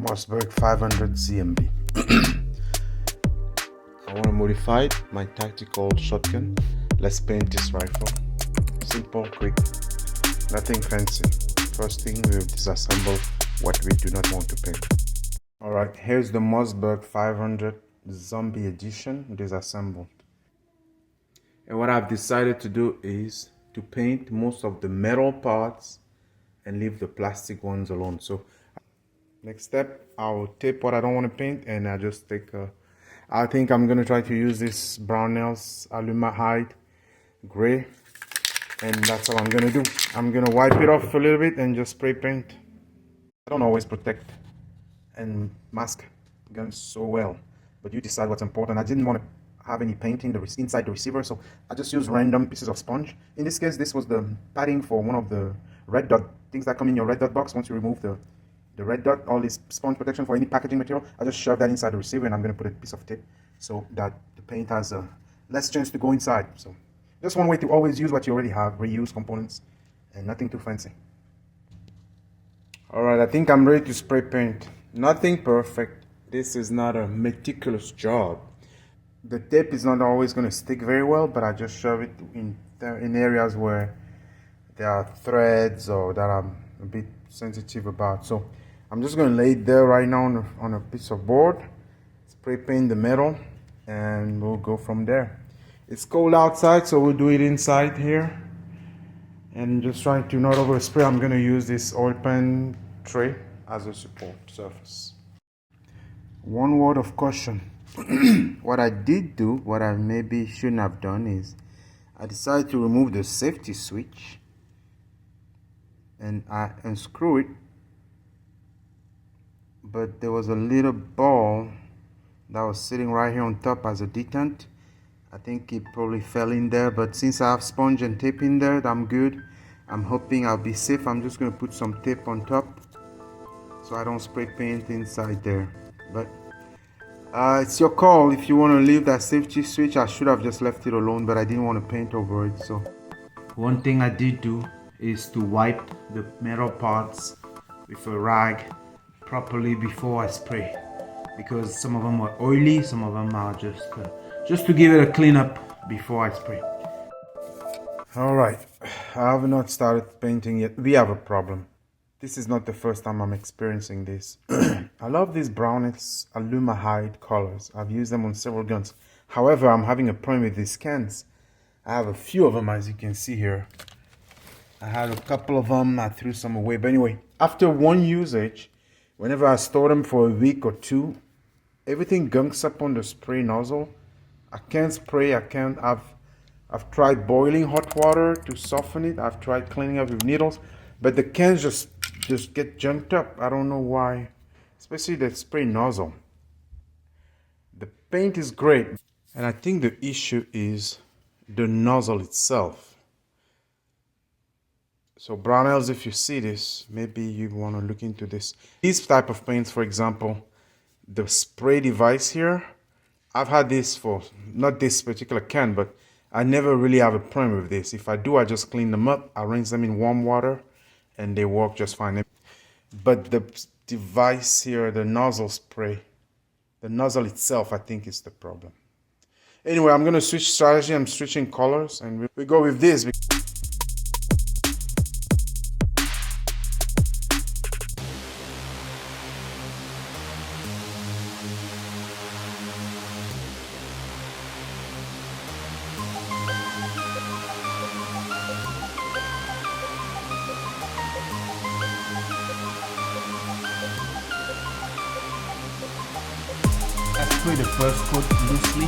Mossberg 500 ZMB. I want to modify my tactical shotgun. Let's paint this rifle. Simple, quick, nothing fancy. First thing, we will disassemble what we do not want to paint. Alright, here's the Mossberg 500 Zombie Edition disassembled. And what I've decided to do is to paint most of the metal parts and leave the plastic ones alone. So next step, I'll tape what I don't want to paint, and I just take I think I'm going to try to use this Brownells Alumahide gray, and that's all I'm going to do. I'm going to wipe it off a little bit and just spray paint. I don't always protect and mask guns so well, but you decide what's important. I didn't want to have any painting inside the receiver, so I just used random pieces of sponge. In this case, this was the padding for one of the red dot things that come in your red dot box. Once you remove the red dot, all this sponge protection for any packaging material, I just shove that inside the receiver, and I'm going to put a piece of tape so that the paint has a less chance to go inside. So just one way to always use what you already have, reuse components, and nothing too fancy. Alright, I think I'm ready to spray paint. Nothing perfect. This is not a meticulous job. The tape is not always going to stick very well, but I just shove it in areas where there are threads or that I'm a bit sensitive about. So I'm just going to lay it there right now on a piece of board, spray paint the metal, and we'll go from there. It's cold outside, so we'll do it inside here. And just trying to not overspray, I'm going to use this oil pan tray as a support surface. One word of caution. What I did do, what I maybe shouldn't have done, is I decided to remove the safety switch and I unscrew it, but there was a little ball that was sitting right here on top as a detent. I think it probably fell in there, but since I have sponge and tape in there, I'm good. I'm hoping I'll be safe. I'm just going to put some tape on top so I don't spray paint inside there. But it's your call if you want to leave that safety switch. I should have just left it alone, but I didn't want to paint over it. So one thing I did do is to wipe the metal parts with a rag properly before I spray, because some of them were oily, some of them are just to give it a cleanup before I spray. Alright, I have not started painting yet. We have a problem. This is not the first time I'm experiencing this. I love these Brownells Alumahide colors. I've used them on several guns. However, I'm having a problem with these cans. I have a few of them, as you can see here. I had a couple of them, I threw some away. But anyway, after one usage, whenever I store them for a week or two, everything gunks up on the spray nozzle. I can't spray, I've tried boiling hot water to soften it. I've tried cleaning up with needles, but the cans just get junked up. I don't know why, especially the spray nozzle. The paint is great, and I think the issue is the nozzle itself. So Brownells, if you see this, maybe you want to look into this. These type of paints, for example, the spray device here, I've had this for, not this particular can, but I never really have a problem with this. If I do, I just clean them up, I rinse them in warm water, and they work just fine. But the device here, the nozzle spray, the nozzle itself, I think is the problem. Anyway, I'm going to switch strategy. I'm switching colors, and we go with this. I sprayed the first coat loosely.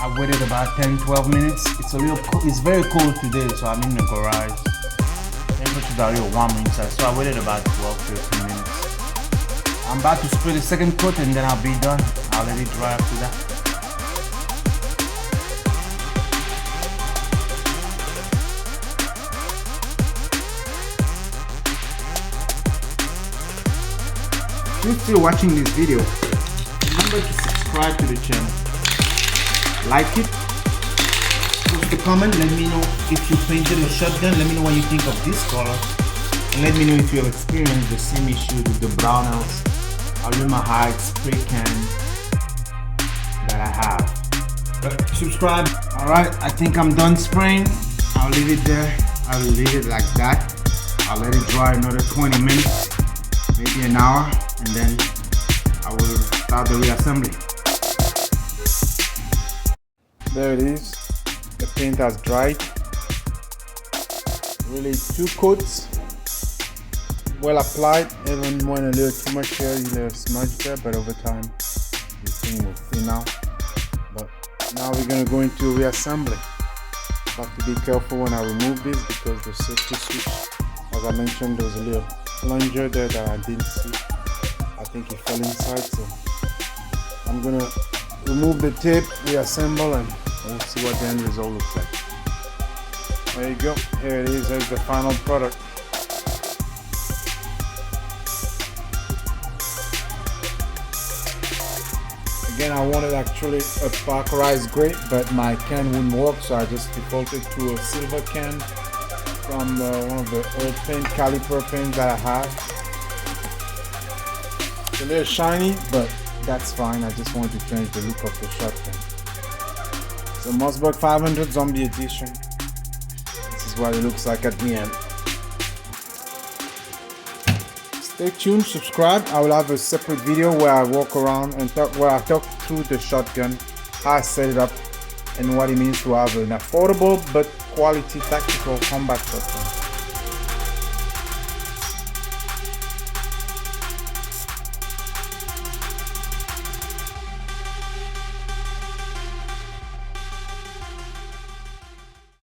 I waited about 10-12 minutes. It's a little cold. It's very cold today, so I'm in the garage. Temperatures are real warm inside, so I waited about 12-13 minutes. I'm about to spray the second coat, and then I'll be done. I'll let it dry after that. If you're still watching this video, remember to subscribe to the channel, like it, post a comment, let me know if you painted a shotgun, let me know what you think of this color, and let me know if you have experienced the same issue with the Brownells Alumahide spray can that I have. Subscribe. Alright, I think I'm done spraying. I'll leave it there. I'll leave it like that. I'll let it dry another 20 minutes, maybe an hour, and then I will start the reassembly. There it is. The paint has dried. Really 2 coats. Well applied. Even when a little too much here, you little smudge there, but over time this thing will thin out. But now we're gonna go into reassembly. I have to be careful when I remove this because the safety switch, as I mentioned, there was a little plunger there that I didn't see. I think it fell inside, so I'm gonna remove the tape, reassemble, and we'll see what the end result looks like. There you go. Here it is. There's the final product. Again, I wanted actually a parkerized gray, but my can wouldn't work, so I just defaulted to a silver can from one of the old paint, caliper paint that I have. It's a little shiny, but that's fine. I just wanted to change the look of the shotgun. So Mossberg 500 Zombie Edition. This is what it looks like at the end. Stay tuned, subscribe. I will have a separate video where I walk around and talk through the shotgun, how I set it up, and what it means to have an affordable but quality tactical combat shotgun.